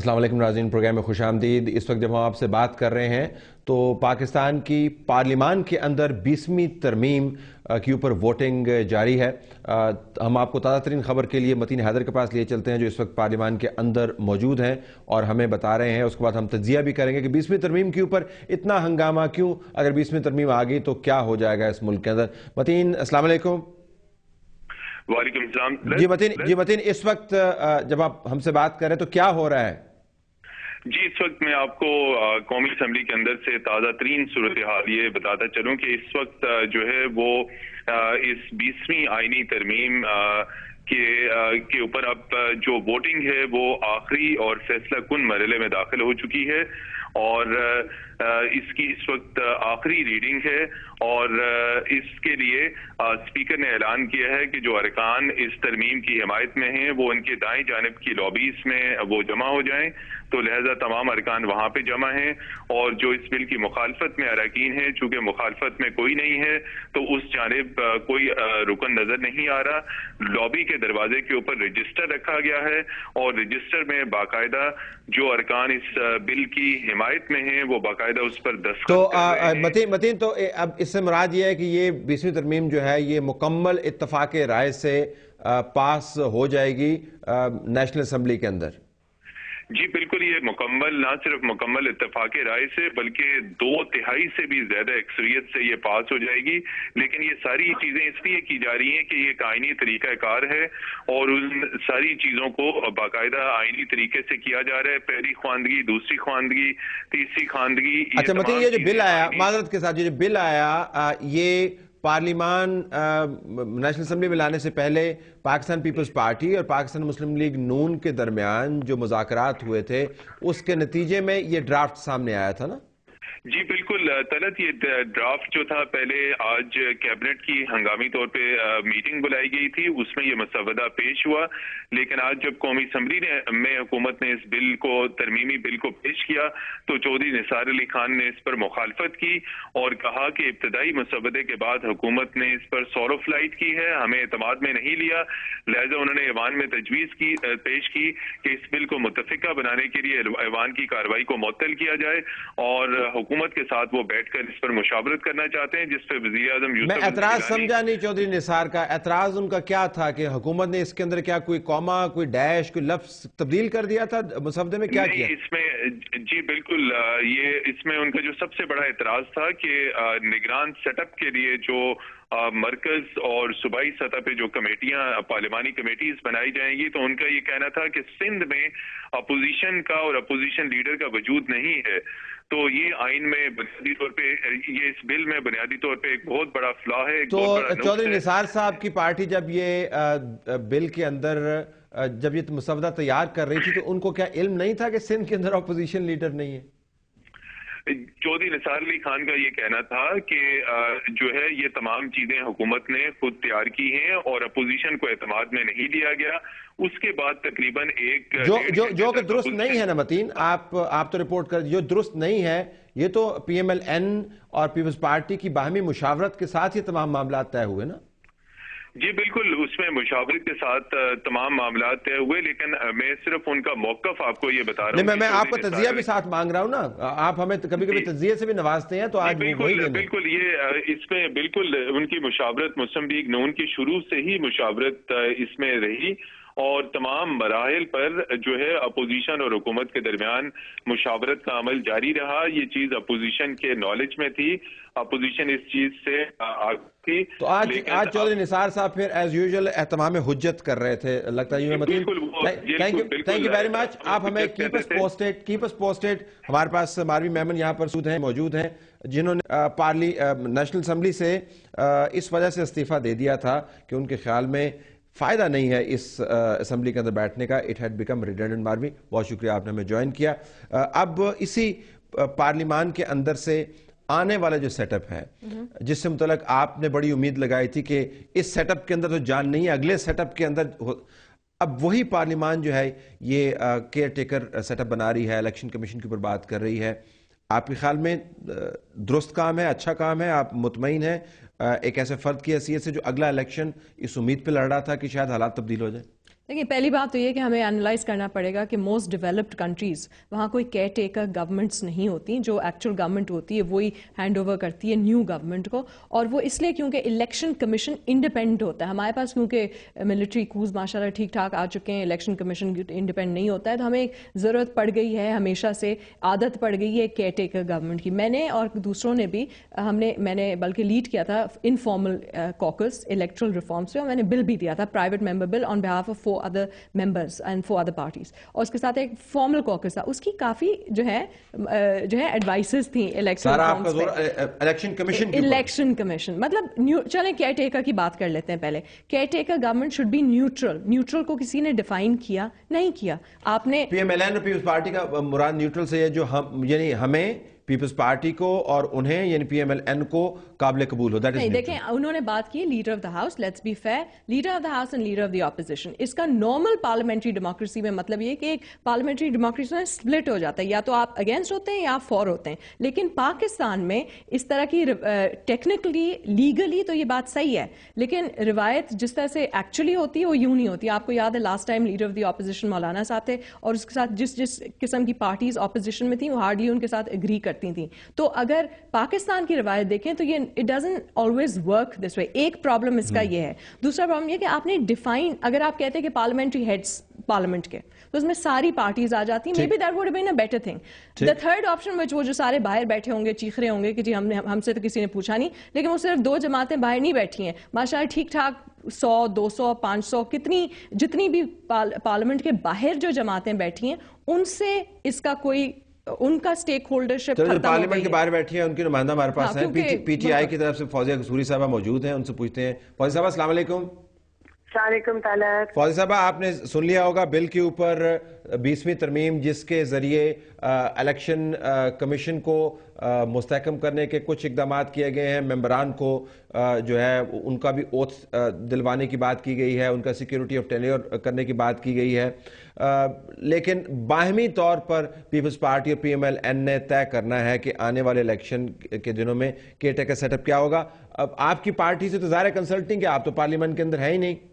السلام علیکم ناظرین، پروگرام میں خوش آمدید۔ اس وقت جب ہم آپ سے بات کر رہے ہیں تو پاکستان کی پارلیمان کے اندر 20ویں ترمیم کے اوپر ووٹنگ جاری ہے۔ ہم آپ کو تازہ ترین خبر کے لیے متین حیدر کے پاس لیے چلتے ہیں جو اس وقت پارلیمان کے اندر موجود ہیں اور ہمیں بتا رہے ہیں۔ اس کے بعد ہم تجزیہ بھی کریں گے کہ 20ویں ترمیم کے اوپر اتنا ہنگامہ کیوں، اگر 20ویں ترمیم آ گئی تو کیا ہو جائے گا اس ملک کے اندر۔ متین السلام علیکم۔ وعلیکم السلام۔ جی متین، اس وقت جب آپ ہم سے بات کر رہے ہیں تو کیا ہو رہا ہے؟ جی اس وقت میں آپ کو قومی اسمبلی کے اندر سے تازہ ترین صورتحال یہ بتاتا چلوں کہ اس وقت جو ہے وہ اس 20ویں آئینی ترمیم کے اوپر اب جو ووٹنگ ہے وہ آخری اور فیصلہ کن مرحلے میں داخل ہو چکی ہے اور اس کی اس وقت آخری ریڈنگ ہے اور اس کے لیے اسپیکر نے اعلان کیا ہے کہ جو ارکان اس ترمیم کی حمایت میں ہیں وہ ان کے دائیں جانب کی لابیز میں وہ جمع ہو جائیں، تو لہذا تمام ارکان وہاں پہ جمع ہیں، اور جو اس بل کی مخالفت میں اراکین ہیں چونکہ مخالفت میں کوئی نہیں ہے تو اس جانب کوئی رکن نظر نہیں آ رہا۔ لابی کے دروازے کے اوپر رجسٹر رکھا گیا ہے اور رجسٹر میں باقاعدہ جو ارکان اس بل کی حمایت میں ہیں وہ باقاعدہ اس پر دستخط کر رہے ہیں۔ متین تو اب اس سے مراد یہ ہے کہ یہ 20ویں ترمیم جو ہے یہ مکمل اتفاق رائے سے پاس ہو جائے گی نیشنل اسمبلی کے اندر؟ جی بالکل، یہ مکمل نہ صرف مکمل اتفاق رائے سے بلکہ 2/3 سے بھی زیادہ اکثریت سے یہ پاس ہو جائے گی، لیکن یہ ساری چیزیں اس لیے کی جا رہی ہیں کہ یہ ایک آئینی طریقہ کار ہے اور ان ساری چیزوں کو باقاعدہ آئینی طریقے سے کیا جا رہا ہے۔ پہلی خواندگی، دوسری خواندگی، تیسری خواندگی۔ اچھا متین، یہ جو بل آیا، معذرت کے ساتھ، یہ جو بل آیا یہ پارلیمان نیشنل اسمبلی میں لانے سے پہلے پاکستان پیپلز پارٹی اور پاکستان مسلم لیگ نون کے درمیان جو مذاکرات ہوئے تھے اس کے نتیجے میں یہ ڈرافٹ سامنے آیا تھا نا؟ جی بالکل طلعت، یہ ڈرافٹ جو تھا پہلے آج کیبنٹ کی ہنگامی طور پہ میٹنگ بلائی گئی تھی، اس میں یہ مسودہ پیش ہوا، لیکن آج جب قومی اسمبلی میں حکومت نے اس بل کو، ترمیمی بل کو پیش کیا تو چودھری نثار علی خان نے اس پر مخالفت کی اور کہا کہ ابتدائی مسودے کے بعد حکومت نے اس پر سور آف لائٹ کی ہے، ہمیں اعتماد میں نہیں لیا، لہذا انہوں نے ایوان میں تجویز پیش کی کہ اس بل کو متفقہ بنانے کے لیے ایوان کی کارروائی کو معطل کیا جائے اور حکومت کے ساتھ وہ بیٹھ کر اس پر مشاورت کرنا چاہتے ہیں، جس پہ وزیر اعظم میں اعتراض سمجھا نہیں چودھری نثار کا۔ اعتراض ان کا کیا تھا کہ حکومت نے اس کے اندر کیا کوئی کوما، کوئی ڈیش، کوئی لفظ تبدیل کر دیا تھا مسودے میں؟ کیا کیا اس میں؟ جی بالکل، یہ اس میں ان کا جو سب سے بڑا اعتراض تھا کہ نگران سیٹ اپ کے لیے جو مرکز اور صوبائی سطح پہ جو کمیٹیاں، پارلیمانی کمیٹیز بنائی جائیں گی، تو ان کا یہ کہنا تھا کہ سندھ میں اپوزیشن کا اور اپوزیشن لیڈر کا وجود نہیں ہے، تو یہ آئین میں بنیادی طور پہ، یہ اس بل میں بنیادی طور پہ ایک بہت بڑا فلا ہے۔ تو چودھری نثار صاحب کی پارٹی جب یہ بل کے اندر جب یہ مسودہ تیار کر رہی تھی تو ان کو کیا علم نہیں تھا کہ سندھ کے اندر اپوزیشن لیڈر نہیں ہے؟ چودھری نثار علی خان کا یہ کہنا تھا کہ جو ہے یہ تمام چیزیں حکومت نے خود تیار کی ہیں اور اپوزیشن کو اعتماد میں نہیں لیا گیا۔ اس کے بعد تقریباً ایک جو کہ درست نہیں ہے نا متین، آپ تو رپورٹ کر، جو درست نہیں ہے یہ تو پی ایم ایل این اور پیپلز پارٹی کی باہمی مشاورت کے ساتھ یہ تمام معاملات طے ہوئے نا؟ جی بالکل، اس میں مشاورت کے ساتھ تمام معاملات طے ہوئے، لیکن میں صرف ان کا موقف آپ کو یہ بتا رہا ہوں۔ میں آپ کو تجزیہ بھی ساتھ مانگ رہا ہوں نا، آپ ہمیں کبھی کبھی تجزیے سے بھی نوازتے ہیں تو آج بالکل یہ اس میں بالکل ان کی مشاورت مسلم لیگ نون کی شروع سے ہی مشاورت اس میں رہی اور تمام مراحل پر جو ہے اپوزیشن اور حکومت کے درمیان مشاورت کا عمل جاری رہا۔ یہ چیز اپوزیشن کے نالج میں تھی، اپوزیشن اس چیز سے تھی۔ تو آج چودھری نثار صاحب پھر ایز یوزول احتمام حجت کر رہے تھے، لگتا ہے متین۔ تھینک یو ویری مچ، آپ ہمیں کیپ اس پوسٹڈ۔ ہمارے پاس ماروی میمن یہاں پر موجود ہیں جنہوں نے نیشنل اسمبلی سے اس وجہ سے استعفیٰ دے دیا تھا کہ ان کے خیال میں فائدہ نہیں ہے اس اسمبلی کے اندر بیٹھنے کا، it had become redundant. Marvi بہت شکریہ، آپ نے ہمیں جوائن کیا۔ اب اسی پارلیمان کے اندر سے آنے والا جو سیٹ اپ ہے جس سے متعلق آپ نے بڑی امید لگائی تھی کہ اس سیٹ اپ کے اندر تو جان نہیں ہے، اگلے سیٹ اپ کے اندر اب وہی پارلیمان جو ہے یہ کیئر ٹیکر سیٹ اپ بنا رہی ہے، الیکشن کمیشن کے اوپر بات کر رہی ہے، آپ کے خیال میں درست کام ہے، اچھا کام ہے؟ آپ مطمئن ہیں ایک ایسے فرد کی حیثیت سے جو اگلا الیکشن اس امید پہ لڑ رہا تھا کہ شاید حالات تبدیل ہو جائیں؟ دیکھیں پہلی بات تو یہ کہ ہمیں انالائز کرنا پڑے گا کہ موسٹ ڈیولپڈ کنٹریز وہاں کوئی کیئر ٹیکر گورنمنٹس نہیں ہوتی، جو ایکچوئل گورنمنٹ ہوتی ہے وہی ہینڈ اوور کرتی ہے نیو گورنمنٹ کو، اور وہ اس لیے کیونکہ الیکشن کمیشن انڈیپینڈنٹ ہوتا ہے. ہمارے پاس کیونکہ ملٹری کورس ماشاء اللہ ٹھیک ٹھاک آ چکے ہیں، الیکشن کمیشن انڈیپینڈنٹ نہیں ہوتا ہے، تو ہمیں ضرورت پڑ گئی ہے، ہمیشہ سے عادت پڑ گئی ہے کیئر ٹیکر گورنمنٹ کی. میں نے اور دوسروں نے بھی میں نے بلکہ لیڈ کیا تھا انفارمل کوکس الیکٹرل ریفارمس پہ، اور میں نے بل بھی دیا تھا private member bill on behalf of 4 other members and 4 other parties، اور اس کے ساتھ ایک فارمل کوکس تھا. اس کی کافی جو ہے ایڈوائسز تھیں الیکشن کمیشن مطلب چلیں کیئر ٹیکر کی بات کر لیتے ہیں پہلے. Caretaker government should be neutral کو کسی نے ڈیفائن کیا نہیں کیا. آپ نے پی ایم ایل این اور پیپلز پارٹی کا مراد نیوٹرل سے ہے، جو ہم یعنی ہمیں پیپلز پارٹی کو اور انہیں یعنی پی ایم ایل این کو قابل قبول ہو. نہیں دیکھیں انہوں نے بات کی leader of the house, let's be fair, leader of the house and leader of the opposition. اس کا نارمل پارلیمنٹری ڈیموکریسی میں مطلب یہ کہ ایک پارلیمنٹری ڈیموکریسی میں سپلٹ ہو جاتا ہے، یا تو آپ اگینسٹ ہوتے ہیں یا آپ فور ہوتے ہیں. لیکن پاکستان میں اس طرح کی ٹیکنیکلی لیگلی تو یہ بات صحیح ہے، لیکن روایت جس طرح سے ایکچولی ہوتی ہے وہ یوں نہیں ہوتی. آپ کو یاد ہے last time leader of the opposition مولانا صاحب تھے، اور اس کے ساتھ جس قسم کی پارٹیز اپوزیشن میں تھیں وہ ہارڈلی ان کے ساتھ اگری کرتی تھیں. تو اگر پاکستان کی روایت دیکھیں تو یہ it doesn't always work this way. ایک پرابلم اس کا یہ ہے. دوسرا پرابلم یہ کہ آپ نے ڈیفائن، اگر آپ کہتے ہیں کہ پارلیمنٹری ہیڈز پارلیمنٹ کے، تو اس میں ساری پارٹیز آ جاتی ہیں. May be that would have been a better thing. The third option which وہ جو سارے باہر بیٹھے ہوں گے چیخ رہے ہوں گے کہ جی ہم سے تو کسی نے پوچھا نہیں، لیکن وہ صرف 2 جماعتیں باہر نہیں بیٹھی ہیں ماشاء اللہ ٹھیک ٹھاک 100 200 500 جتنی بھی پارلیمنٹ کے باہر جو جماعتیں بیٹھی ہیں ان سے اس کا کوئی ان کا سٹیک ہولڈرشپ ختم ہو گئی. پارلیمنٹ کے باہر بیٹھی ہیں، ان کی نمائندہ ہمارے پاس ہیں پی ٹی آئی کی طرف سے فوزیہ قصوری صاحبہ موجود ہیں، ان سے پوچھتے ہیں. فوزیہ صاحبہ السلام علیکم. السلام علیکم طلعت. فوزیہ صاحبہ آپ نے سن لیا ہوگا بل کے اوپر 20ویں ترمیم جس کے ذریعے الیکشن کمیشن کو مستحکم کرنے کے کچھ اقدامات کیے گئے ہیں. ممبران کو جو ہے ان کا بھی اوتھ دلوانے کی بات کی گئی ہے، ان کا سیکیورٹی آف ٹینیور کرنے کی بات کی گئی ہے. لیکن باہمی طور پر پیپلز پارٹی اور پی ایم ایل این نے طے کرنا ہے کہ آنے والے الیکشن کے دنوں میں کیئر ٹیکر سیٹ اپ کیا ہوگا. اب آپ کی پارٹی سے تو ظاہر کنسلٹنگ ہے، آپ تو پارلیمنٹ کے اندر ہے ہی نہیں.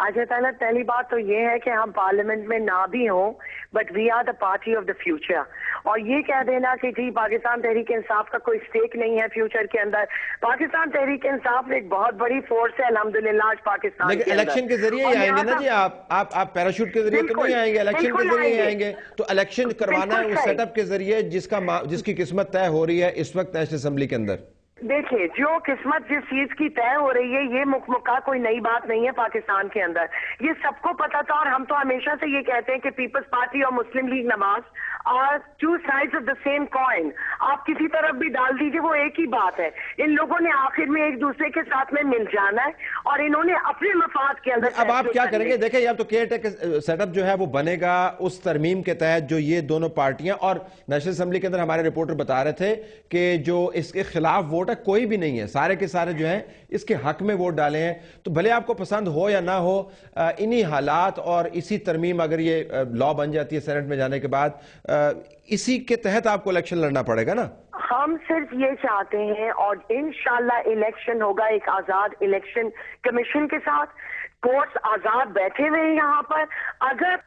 اچھا طلعت، پہلی بات تو یہ ہے کہ ہم پارلیمنٹ میں نہ بھی ہوں but we are the party of the future. اور یہ کہہ دینا کہ جی پاکستان تحریک انصاف کا کوئی سٹیک نہیں ہے فیوچر کے اندر، پاکستان تحریک انصاف ایک بہت بڑی فورس ہے الحمدللہ آج پاکستان. لیکن الیکشن کے ذریعے ہی آئیں گے نا جی، آپ پیراشوٹ کے ذریعے تو نہیں آئیں گے، الیکشن کے ذریعے آئیں گے. تو الیکشن کروانا ہے اس سیٹ اپ کے ذریعے جس کی قسمت طے ہو رہی ہے اس وقت نیشنل اسمبلی کے اندر. دیکھیں جو قسمت جس چیز کی طے ہو رہی ہے یہ مکمکہ کوئی نئی بات نہیں ہے پاکستان کے اندر، یہ سب کو پتا تھا. اور ہم تو ہمیشہ سے یہ کہتے ہیں کہ پیپلز پارٹی اور مسلم لیگ نواز اور 2 sides of the same coin. آپ کسی طرف بھی ڈال دیجئے وہ ایک ہی بات ہے. ان لوگوں نے آخر میں ایک دوسرے کے ساتھ میں مل جانا ہے اور انہوں نے اپنے مفاد کے اندر. اب آپ کیا کریں گے؟ دیکھیں یا تو کیئر ٹیکر سیٹ اپ جو ہے وہ بنے گا اس ترمیم کے تحت جو یہ دونوں پارٹیاں، اور نیشنل اسمبلی کے اندر ہمارے رپورٹر بتا رہے تھے کہ جو اس کے خلاف ووٹ ہے کوئی بھی نہیں ہے، سارے کے سارے جو ہیں اس کے حق میں ووٹ ڈالے ہیں. تو بھلے آپ کو پسند ہو یا نہ ہو، انہی حالات اور اسی ترمیم اگر یہ لا بن جاتی ہے سینٹ میں جانے کے بعد، اسی کے تحت آپ کو الیکشن لڑنا پڑے گا نا. ہم صرف یہ چاہتے ہیں اور انشاءاللہ الیکشن ہوگا ایک آزاد الیکشن کمیشن کے ساتھ، کورٹس آزاد بیٹھے ہوئے ہیں یہاں پر.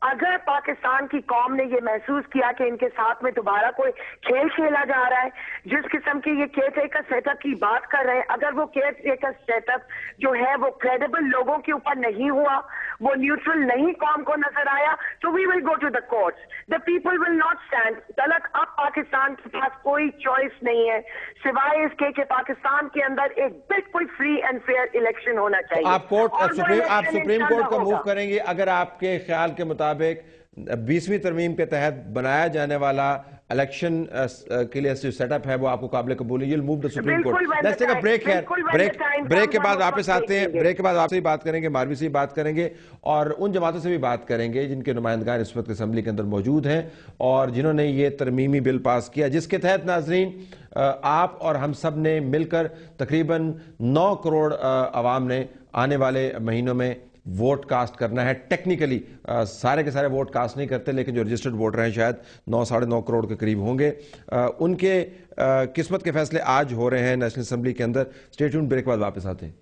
اگر پاکستان کی قوم نے یہ محسوس کیا کہ ان کے ساتھ میں دوبارہ کوئی کھیل کھیلا جا رہا ہے، جس قسم کی یہ کیئر ٹیکر سیٹ اپ کی بات کر رہے ہیں، اگر وہ کیئر ٹیکر سیٹ اپ جو ہے وہ کریڈیبل لوگوں کے اوپر نہیں ہوا، وہ نیوٹرل نہیں قوم کو نظر آیا، تو we will go to the courts. The people will not stand. غلط اب پاکستان کے پاس کوئی چوائس نہیں ہے سوائے اس کے کہ پاکستان کے اندر ایک بالکل فری اینڈ فیئر الیکشن ہونا چاہیے. آپ سپریم کورٹ کو موو کریں گے اگر آپ کے خیال کے مطابق 20ویں ترمیم کے تحت بنایا جانے والا الیکشن کے لیے جو سیٹ اپ ہے وہ آپ کو قابل قبول ہے؟ you'll move the Supreme Court. Let's take a break here. Break کے بعد واپس آتے ہیں. بریک کے بعد آپ سے بھی بات کریں گے، ماروی سے بھی بات کریں گے، اور ان جماعتوں سے بھی بات کریں گے جن کے نمائندگان اس وقت اسمبلی کے اندر موجود ہیں اور جنہوں نے یہ ترمیمی بل پاس کیا، جس کے تحت ناظرین آپ اور ہم سب نے مل کر تقریباً 9 کروڑ عوام نے آنے والے مہینوں میں ووٹ کاسٹ کرنا ہے. ٹیکنیکلی سارے کے سارے ووٹ کاسٹ نہیں کرتے، لیکن جو رجسٹرڈ ووٹر ہیں شاید 9-9.5 کروڑ کے قریب ہوں گے. ان کے قسمت کے فیصلے آج ہو رہے ہیں نیشنل اسمبلی کے اندر. اسٹے ٹیونڈ، بریک بعد واپس آتے ہیں.